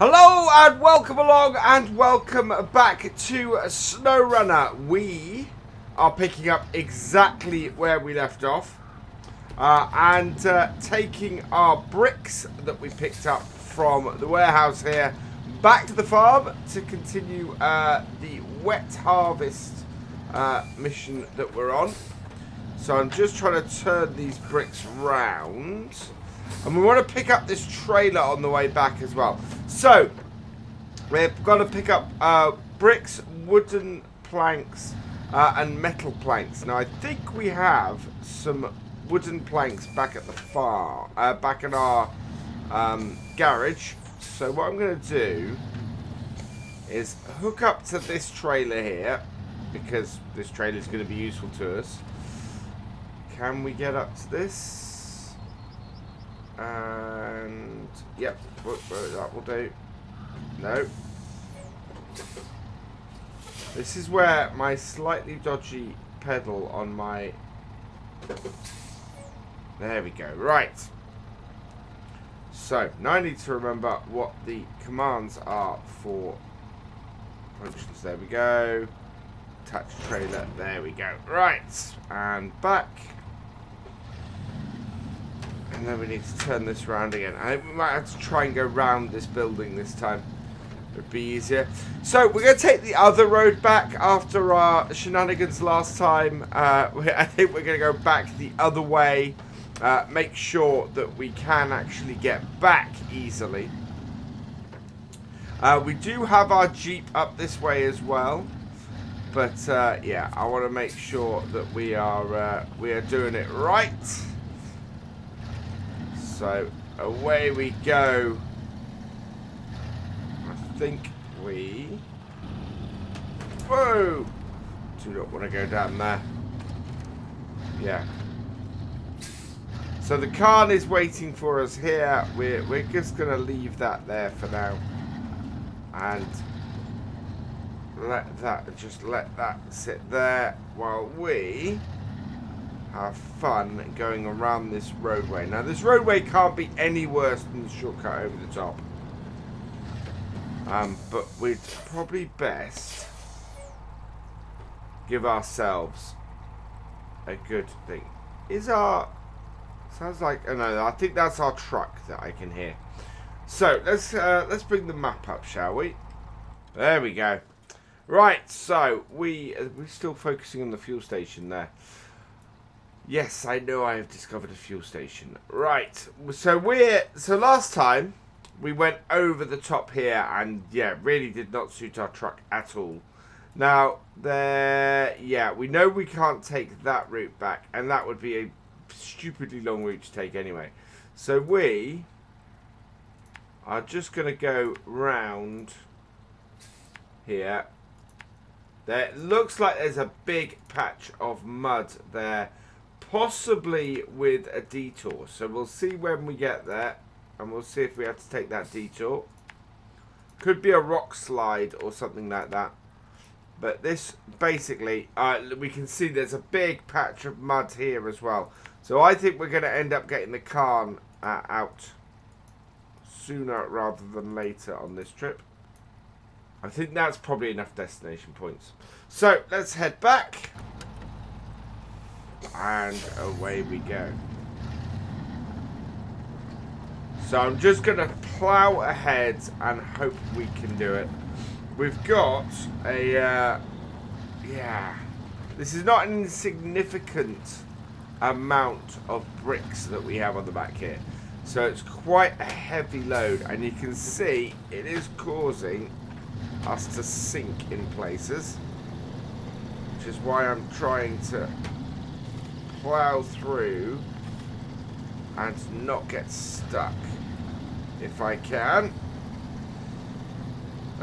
Hello and welcome along and welcome back to SnowRunner. We are picking up exactly where we left off and taking our bricks that we picked up from the warehouse here back to the farm to continue the wet harvest mission that we're on. So I'm just trying to turn these bricks round. And we want to pick up this trailer on the way back as well. So, we're going to pick up bricks, wooden planks, and metal planks. Now, I think we have some wooden planks back at the farm, back in our garage. So, what I'm going to do is hook up to this trailer here, because this trailer is going to be useful to us. Can we get up to this? And yep, that will do. No. This is where my slightly dodgy pedal on my... There we go. Right. So, now I need to remember what the commands are for functions. There we go. Touch trailer. There we go. Right. And back. And then we need to turn this round again. I think we might have to try and go round this building this time. It would be easier. So we're going to take the other road back after our shenanigans last time. I think we're going to go back the other way. Make sure that we can actually get back easily. We do have our Jeep up this way as well. But yeah, I want to make sure that we are doing it right. So, away we go. I think we... Whoa! Do not want to go down there. Yeah. So the car is waiting for us here. We're just going to leave that there for now. And let that sit there while we... have fun going around this roadway. Now this roadway can't be any worse than the shortcut over the top. But we'd probably best give ourselves a good thing. Is our... Sounds like... Oh no, I think that's our truck that I can hear. So let's bring the map up, shall we? There we go. Right, so we're still focusing on the fuel station there. Yes, I know I have discovered a fuel station. Right, so last time we went over the top here and yeah, really did not suit our truck at all. Now, yeah, we know we can't take that route back and that would be a stupidly long route to take anyway. So we are just going to go round here. There looks like there's a big patch of mud there. Possibly with a detour. So we'll see when we get there. And we'll see if we have to take that detour. Could be a rock slide or something like that. But this basically, we can see there's a big patch of mud here as well. So I think we're going to end up getting the car out sooner rather than later on this trip. I think that's probably enough destination points. So let's head back. And away we go. So I'm just going to plow ahead and hope we can do it. We've got a... yeah. This is not an insignificant amount of bricks that we have on the back here. So it's quite a heavy load. And you can see it is causing us to sink in places. Which is why I'm trying to... plow through and not get stuck if I can.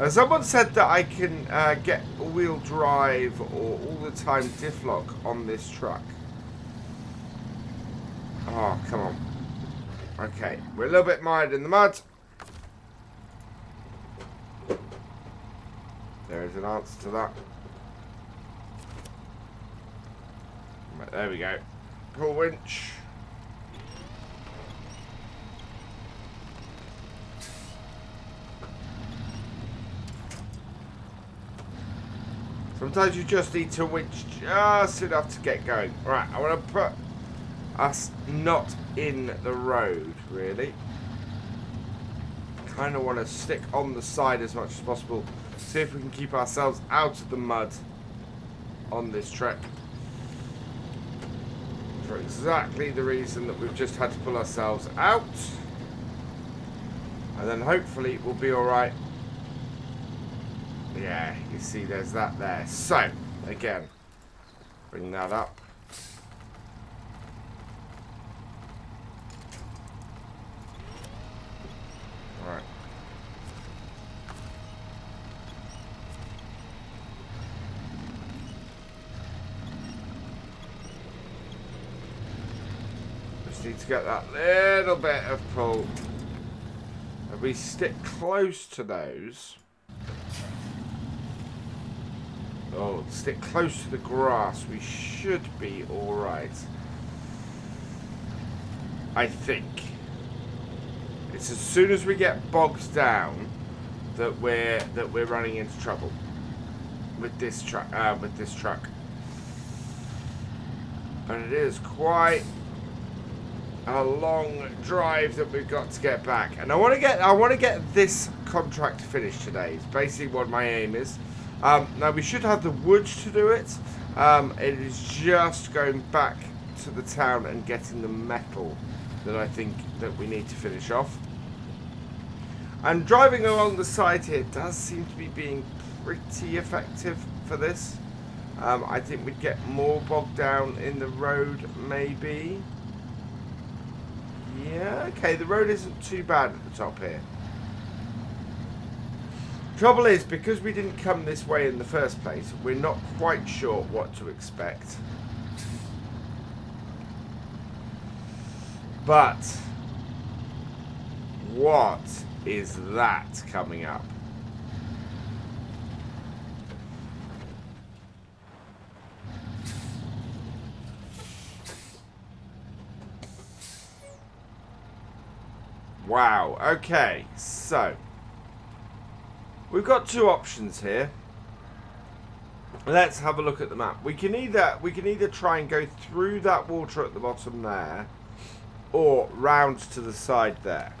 Someone said that I can get wheel drive or all the time diff lock on this truck. Oh, come on. Okay, we're a little bit mired in the mud. There is an answer to that. Right, there we go. Pull winch. Sometimes you just need to winch just enough to get going. Alright, I want to put us not in the road, really. Kind of want to stick on the side as much as possible. See if we can keep ourselves out of the mud on this trek. For exactly the reason that we've just had to pull ourselves out. And then hopefully we'll be alright. Yeah, you see there's that there. So, again, bring that up. Alright. Just need to get that little bit of pull. If we stick close to those... Oh, stick close to the grass. We should be alright. I think. It's as soon as we get bogged down that we're running into trouble with this truck. And it is quite a long drive that we've got to get back. And I want to get this contract finished today. It's basically what my aim is. Now we should have the wood to do it. It is just going back to the town and getting the metal that I think that we need to finish off. And driving along the side here does seem to be being pretty effective for this. I think we'd get more bogged down in the road, maybe. Yeah, okay, the road isn't too bad at the top here. Trouble is, because we didn't come this way in the first place, we're not quite sure what to expect. But what is that coming up? Wow, okay, so we've got two options here. Let's have a look at the map. We can either try and go through that water at the bottom there, or round to the side there.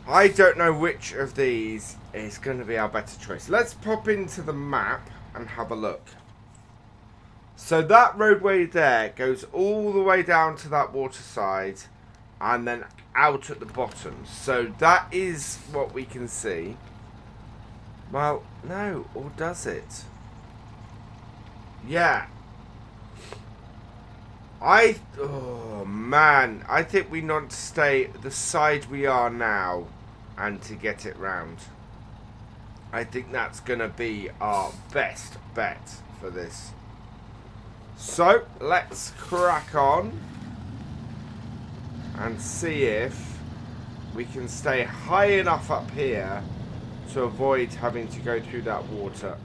I don't know which of these is going to be our better choice. Let's pop into the map and have a look. So that roadway there goes all the way down to that water side and then out at the bottom. So that is what we can see. Well, no, or does it? Yeah. Oh man, I think we need to stay the side we are now and to get it round. I think that's going to be our best bet for this. So, let's crack on and see if we can stay high enough up here to avoid having to go through that water.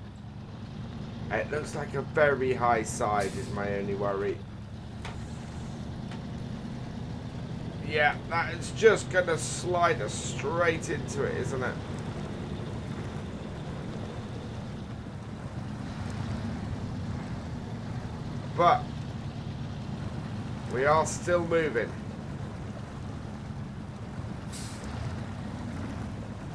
It looks like a very high side is my only worry. Yeah, that is just going to slide us straight into it, isn't it? But we are still moving.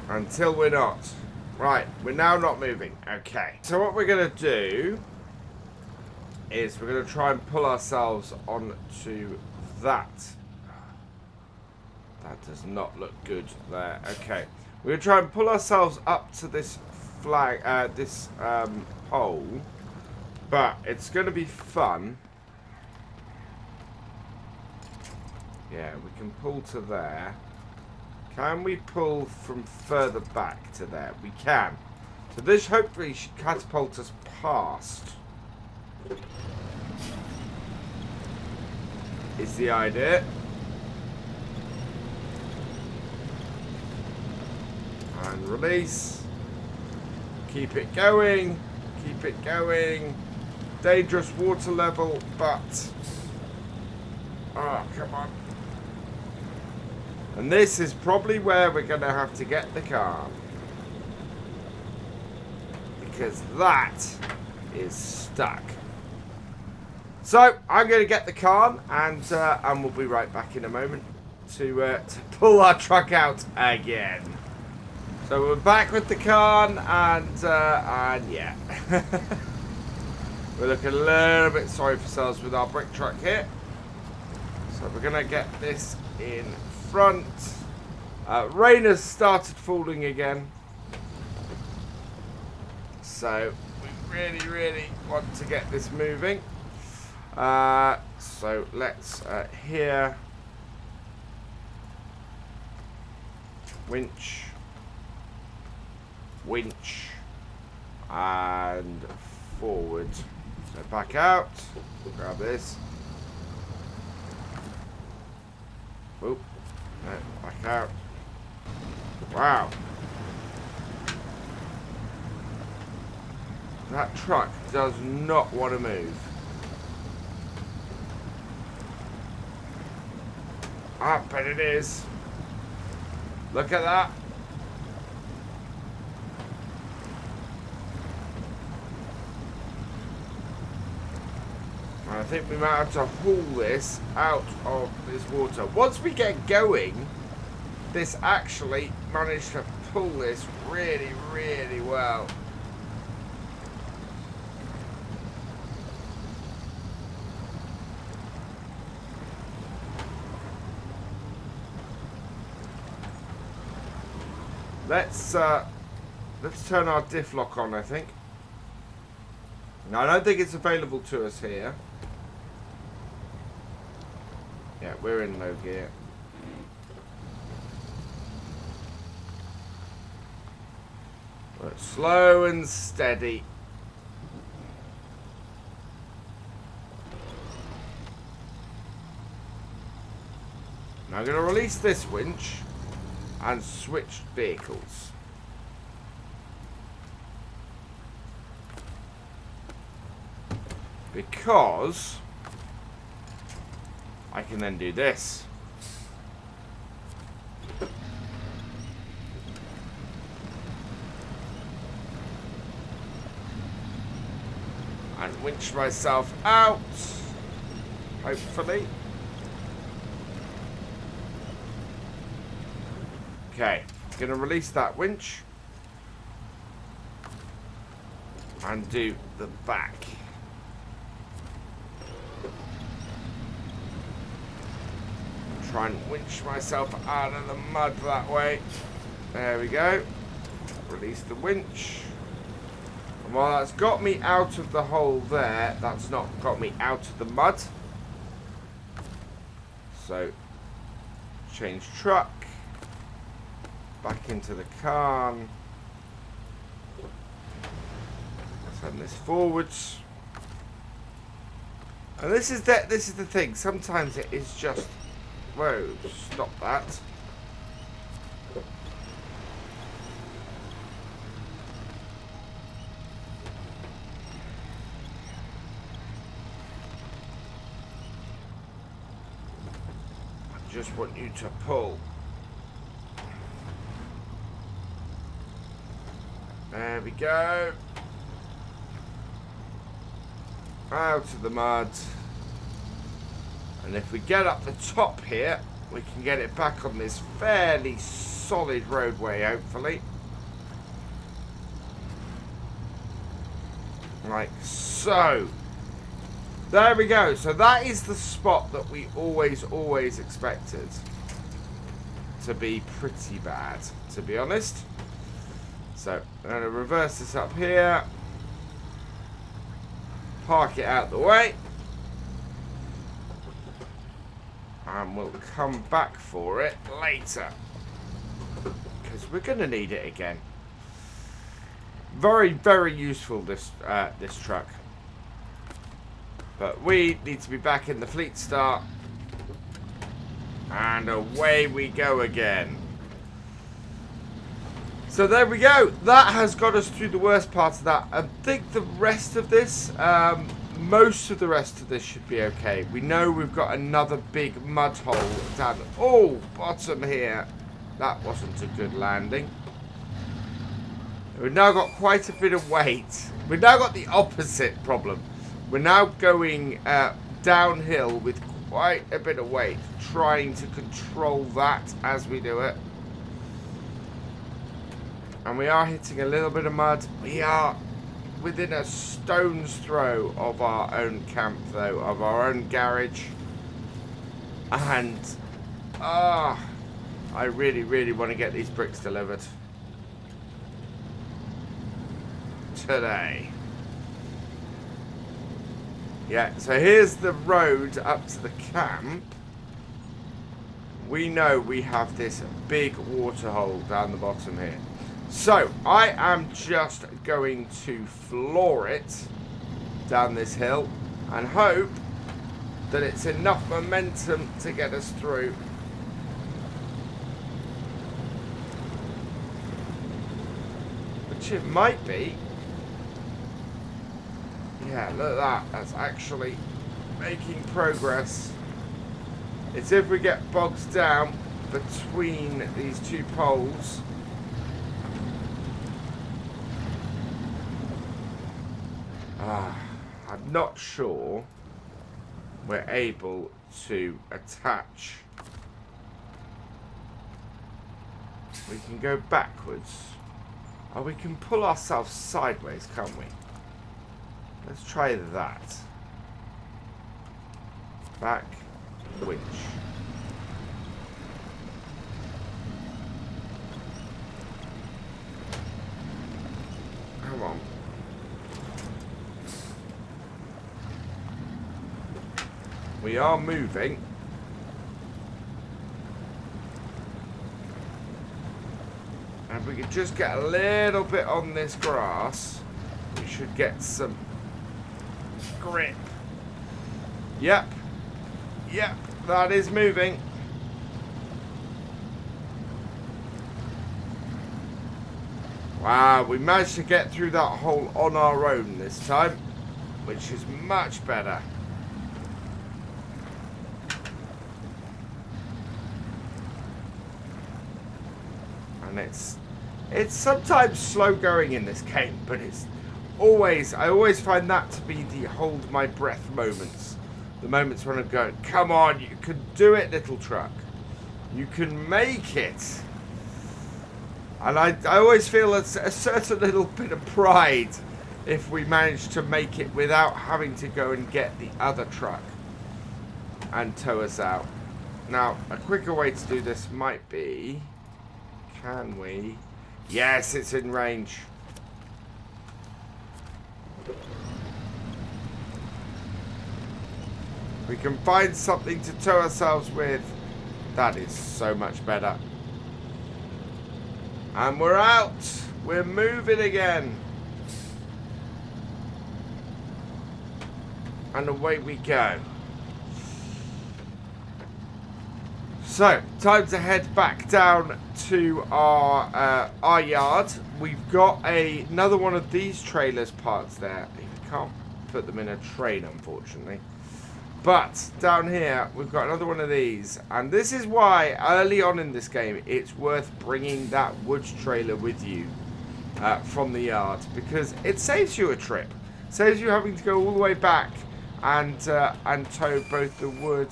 Until we're not. Right, we're now not moving. Okay. So what we're going to do is we're going to try and pull ourselves onto that. That does not look good there. Okay. We're going to try and pull ourselves up to this flag, pole. But it's going to be fun. Yeah, we can pull to there. Can we pull from further back to there? We can. So this hopefully should catapult us past. Is the idea. And release. Keep it going. Keep it going. Dangerous water level, but... Oh, come on. And this is probably where we're going to have to get the car. because that is stuck. So I'm going to get the car, and we'll be right back in a moment to pull our truck out again. So we're back with the car, and yeah. We're looking a little bit sorry for ourselves with our brick truck here. So we're going to get this in front. Rain has started falling again. So we really want to get this moving. So let's here. Winch. And forward. So back out. Grab this. Oop. No, back out. Wow. That truck does not want to move. Ah, but it is. Look at that. I think we might have to haul this out of this water. Once we get going, this actually managed to pull this really well. Let's turn our diff lock on, I think. Now, I don't think it's available to us here. Yeah, we're in low gear. But slow and steady. Now I'm going to release this winch and switch vehicles. Because I can then do this. And winch myself out, hopefully. Okay, gonna release that winch and do the back. Try and winch myself out of the mud that way. There we go. Release the winch. And while that's got me out of the hole there, that's not got me out of the mud. So, change truck. Back into the car. Send this forwards. And this is the thing. Sometimes it is just. Whoa! Stop that. I just want you to pull. There we go. Out of the mud. And if we get up the top here, we can get it back on this fairly solid roadway, hopefully. Like so. There we go. So that is the spot that we always expected to be pretty bad, to be honest. So I'm going to reverse this up here. Park it out the way. And we'll come back for it later. Because we're going to need it again. Very useful, this truck. But we need to be back in the fleet start. And away we go again. So there we go. That has got us through the worst part of that. I think the rest of this, most of the rest of this should be okay. We know we've got another big mud hole down the bottom here. That wasn't a good landing. We've now got quite a bit of weight. We've now got the opposite problem. We're now going downhill with quite a bit of weight, trying to control that as we do it. And we are hitting a little bit of mud. We are within a stone's throw of our own camp, though, of our own garage. And I really, really want to get these bricks delivered today. Yeah, so here's the road up to the camp. We know we have this big water hole down the bottom here. So, I am just going to floor it down this hill and hope that it's enough momentum to get us through. Which it might be. Yeah, look at that. That's actually making progress. It's if we get bogged down between these two poles. I'm not sure we're able to attach. We can go backwards. Or we can pull ourselves sideways, can't we? Let's try that. Back winch. Come on. We are moving. And if we could just get a little bit on this grass, we should get some grip. Yep. Yep, that is moving. Wow, we managed to get through that hole on our own this time, which is much better. And it's sometimes slow going in this game, but it's always, I always find that to be the hold my breath moments. The moments when I'm going, come on, you can do it, little truck. You can make it. And I always feel a certain little bit of pride if we manage to make it without having to go and get the other truck and tow us out. Now, a quicker way to do this might be... Can we? Yes, it's in range. We can find something to tow ourselves with. That is so much better. And we're out. We're moving again. And away we go. So, time to head back down to our yard. We've got another one of these trailers parts there. You can't put them in a train, unfortunately. But down here, we've got another one of these. And this is why, early on in this game, it's worth bringing that wood trailer with you from the yard. Because it saves you a trip. Saves you having to go all the way back and tow both the wood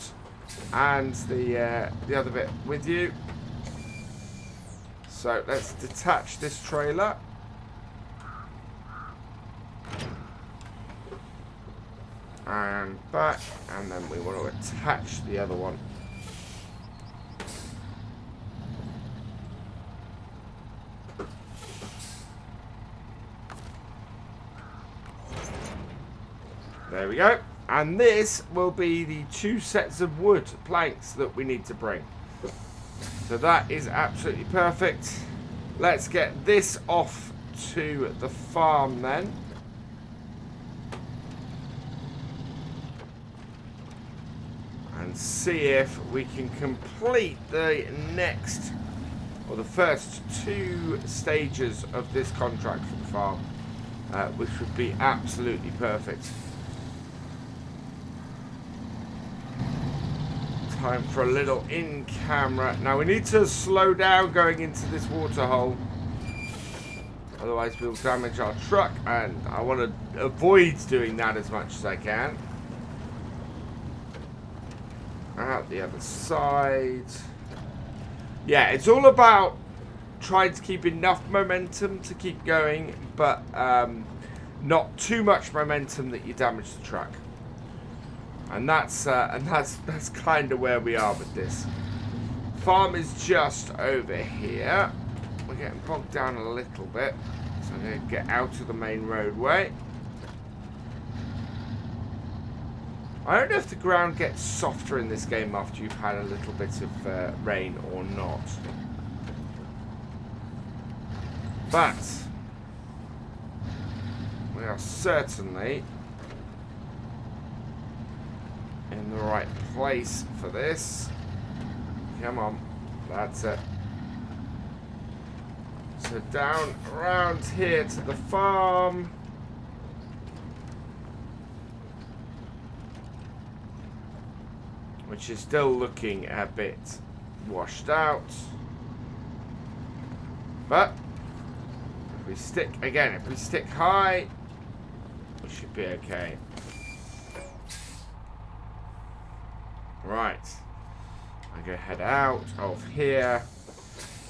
and the other bit with you. So let's detach this trailer. And back, and then we want to attach the other one. There we go. And this will be the 2 sets of wood planks that we need to bring. So that is absolutely perfect. Let's get this off to the farm then. And see if we can complete the next, or the first 2 stages of this contract for the farm. Which would be absolutely perfect. Time for a little in camera. Now we need to slow down going into this water hole. Otherwise we'll damage our truck, and I want to avoid doing that as much as I can. Out the other side. Yeah, it's all about trying to keep enough momentum to keep going, but not too much momentum that you damage the truck. And that's kind of where we are with this. Farm is just over here. We're getting bogged down a little bit, so I'm going to get out of the main roadway. I don't know if the ground gets softer in this game after you've had a little bit of rain or not. But we are certainly in the right place for this. Come on, that's it. So down around here to the farm. Which is still looking a bit washed out. But if we stick high, we should be okay. Right. I'm going to head out of here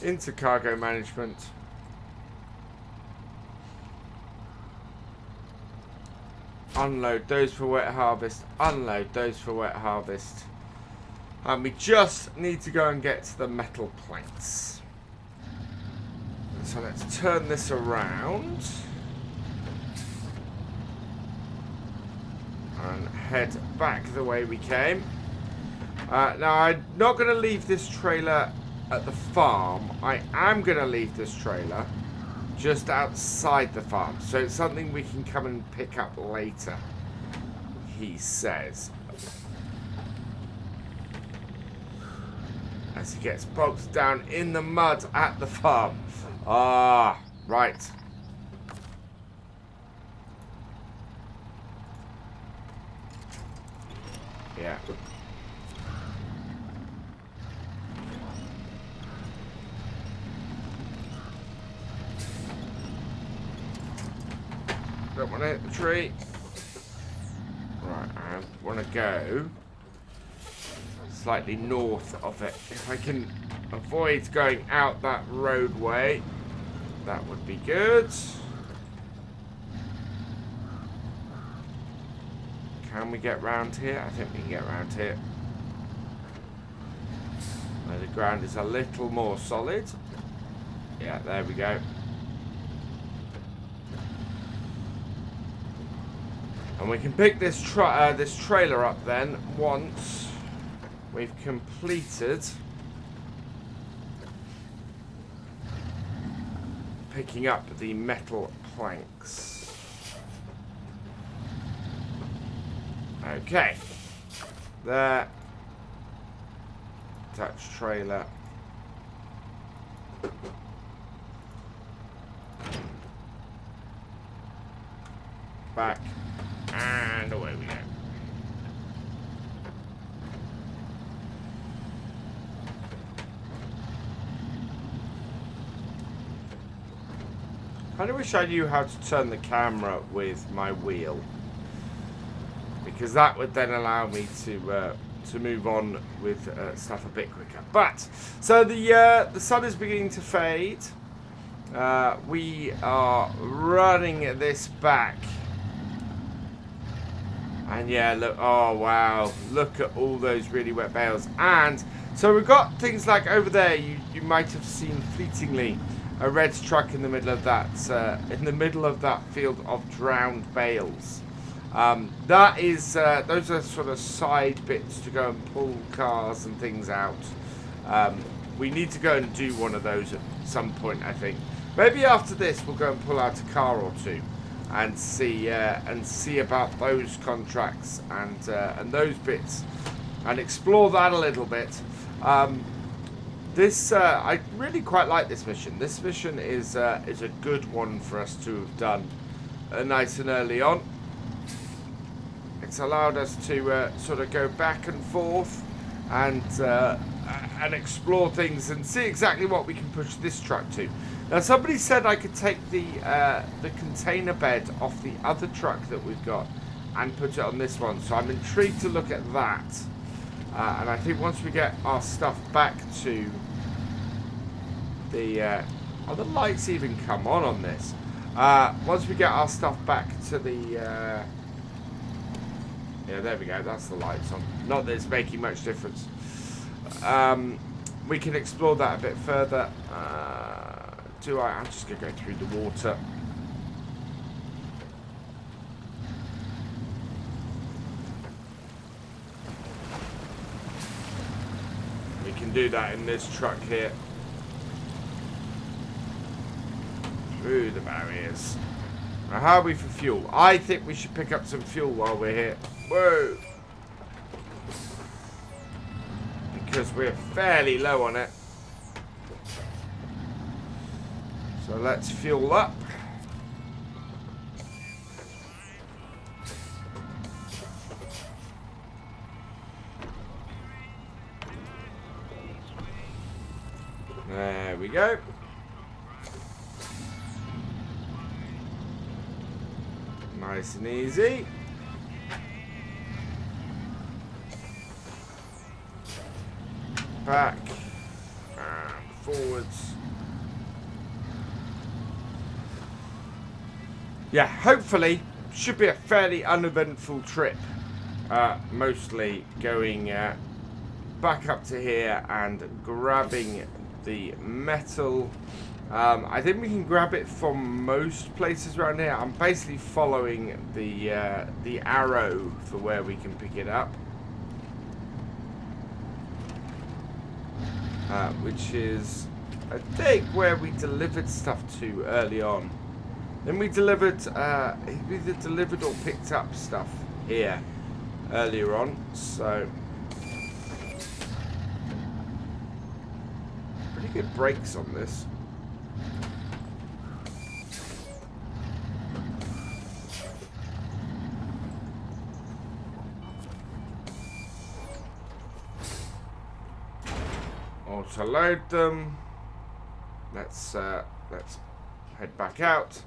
into cargo management. Unload those for wet harvest. Unload those for wet harvest. And we just need to go and get to the metal planks. So let's turn this around. And head back the way we came. Now, I'm not going to leave this trailer at the farm. I am going to leave this trailer just outside the farm. So it's something we can come and pick up later, he says. As he gets bogged down in the mud at the farm. Ah, right. Yeah. Don't want to hit the tree. Right, I want to go slightly north of it. If I can avoid going out that roadway, that would be good. Can we get round here? I think we can get round here. Where the ground is a little more solid. Yeah, there we go. And we can pick this trailer up then once we've completed picking up the metal planks. Okay. There. Attach trailer. Back. And away we go. I kind of wish I knew how to turn the camera with my wheel, because that would then allow me to move on with stuff a bit quicker. But so the sun is beginning to fade. We are running this back. And yeah, look, oh wow, look at all those really wet bales. And so we've got things like over there, you might have seen fleetingly a red truck in the middle of that field of drowned bales. That is, those are sort of side bits to go and pull cars and things out. We need to go and do one of those at some point, I think. Maybe after this we'll go and pull out a car or two. And see about those contracts and those bits, and explore that a little bit. I really quite like this mission. This mission is a good one for us to have done nice and early on. It's allowed us to sort of go back and forth and and explore things and see exactly what we can push this truck to. Now, somebody said I could take the container bed off the other truck that we've got and put it on this one. So I'm intrigued to look at that. And I think once we get our stuff back to the... oh, the lights even come on this. Once we get our stuff back to the... yeah, there we go. That's the lights on. Not that it's making much difference. We can explore that a bit further. I'm just going to go through the water. We can do that in this truck here. Through the barriers. Now, how are we for fuel? I think we should pick up some fuel while we're here. Whoa! Because we're fairly low on it. So let's fuel up. There we go. Nice and easy. Back and forwards. Yeah, hopefully should be a fairly uneventful trip. Mostly going back up to here and grabbing the metal. I think we can grab it from most places around here. I'm basically following the arrow for where we can pick it up. Which is, I think, where we delivered stuff to early on. Then we delivered, either delivered or picked up stuff here earlier on. So, pretty good brakes on this. Auto load them. Let's head back out.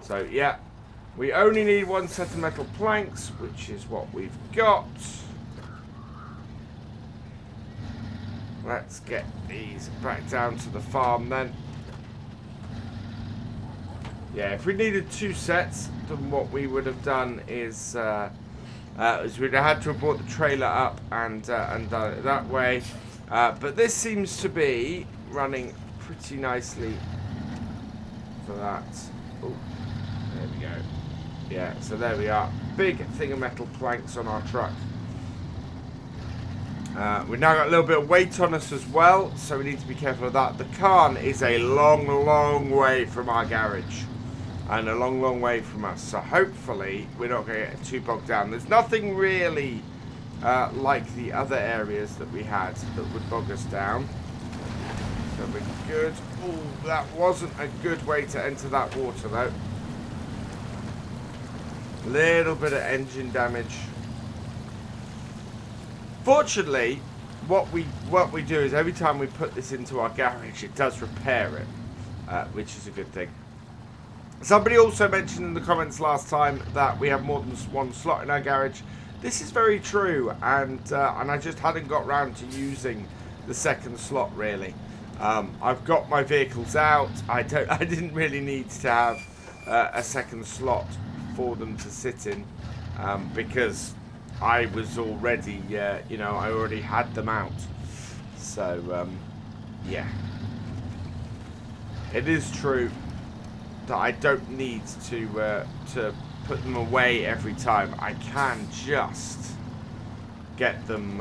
So yeah, we only need one set of metal planks, which is what we've got. Let's get these back down to the farm then. Yeah, if we needed two sets, then what we would have done is we'd have had to have brought the trailer up and done it that way. But this seems to be running pretty nicely for that. Oh, there we go. Yeah, so there we are. Big thing of metal planks on our truck. We've now got a little bit of weight on us as well, so we need to be careful of that. The Cairn is a long, long way from our garage. And a long, long way from us. So hopefully we're not going to get too bogged down. There's nothing really like the other areas that we had that would bog us down. So we're good. Oh, that wasn't a good way to enter that water though. Little bit of engine damage. Fortunately, what we do is every time we put this into our garage, it does repair it, which is a good thing. Somebody also mentioned in the comments last time that we have more than one slot in our garage. This is very true, and I just hadn't got round to using the second slot really. I've got my vehicles out. I didn't really need to have a second slot for them to sit in because I was already, you know, I already had them out. So yeah, it is true that I don't need to put them away every time. I can just get them,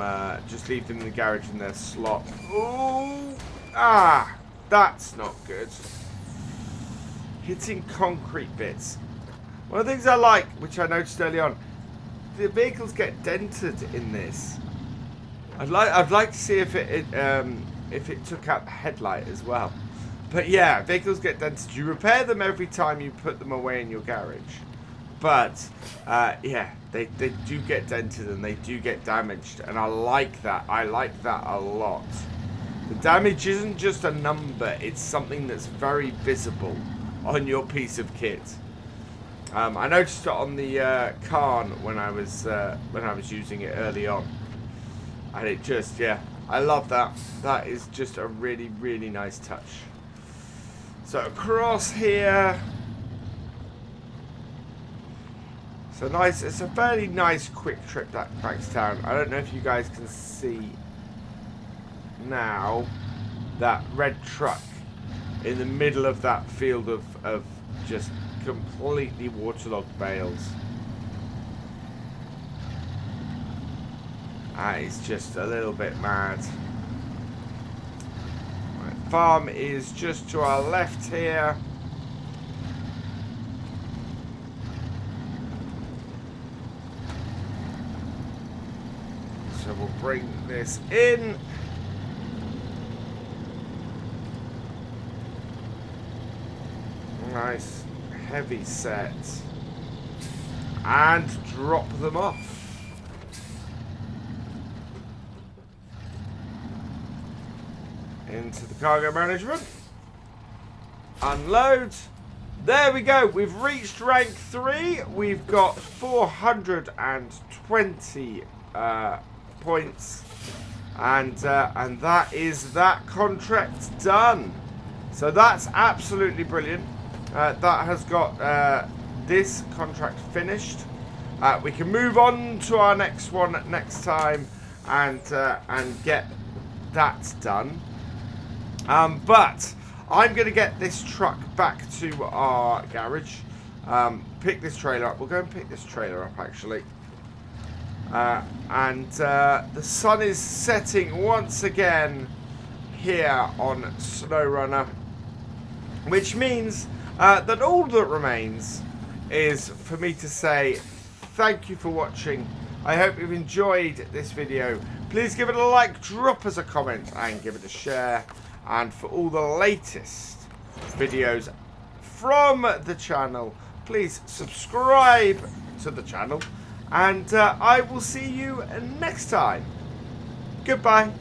just leave them in the garage in their slot. Ooh, that's not good. Hitting concrete bits. One of the things I like, which I noticed early on, the vehicles get dented in this. I'd like to see if it took out the headlight as well. But yeah, vehicles get dented. You repair them every time you put them away in your garage. But yeah, they do get dented and they do get damaged, and I like that. I like that a lot. The damage isn't just a number, it's something that's very visible on your piece of kit. I noticed it on the Karn when I was using it early on, and it just, yeah, I love that. That is just a really, really nice touch. So across here, so nice. It's a fairly nice, quick trip back to town. I don't know if you guys can see now that red truck in the middle of that field of just completely waterlogged bales. It's just a little bit mad. My farm is just to our left here. So we'll bring this in. Nice heavy set, and drop them off. Into the cargo management. Unload. There we go. We've reached rank 3. We've got 420 points, and that is that contract done. So that's absolutely brilliant. That has got this contract finished. We can move on to our next one next time and get that done. But I'm going to get this truck back to our garage. Pick this trailer up. We'll go and pick this trailer up actually. And the sun is setting once again here on SnowRunner, which means that all that remains is for me to say thank you for watching. I hope you've enjoyed this video. Please give it a like, drop us a comment, and give it a share. And for all the latest videos from the channel, please subscribe to the channel. And I will see you next time. Goodbye.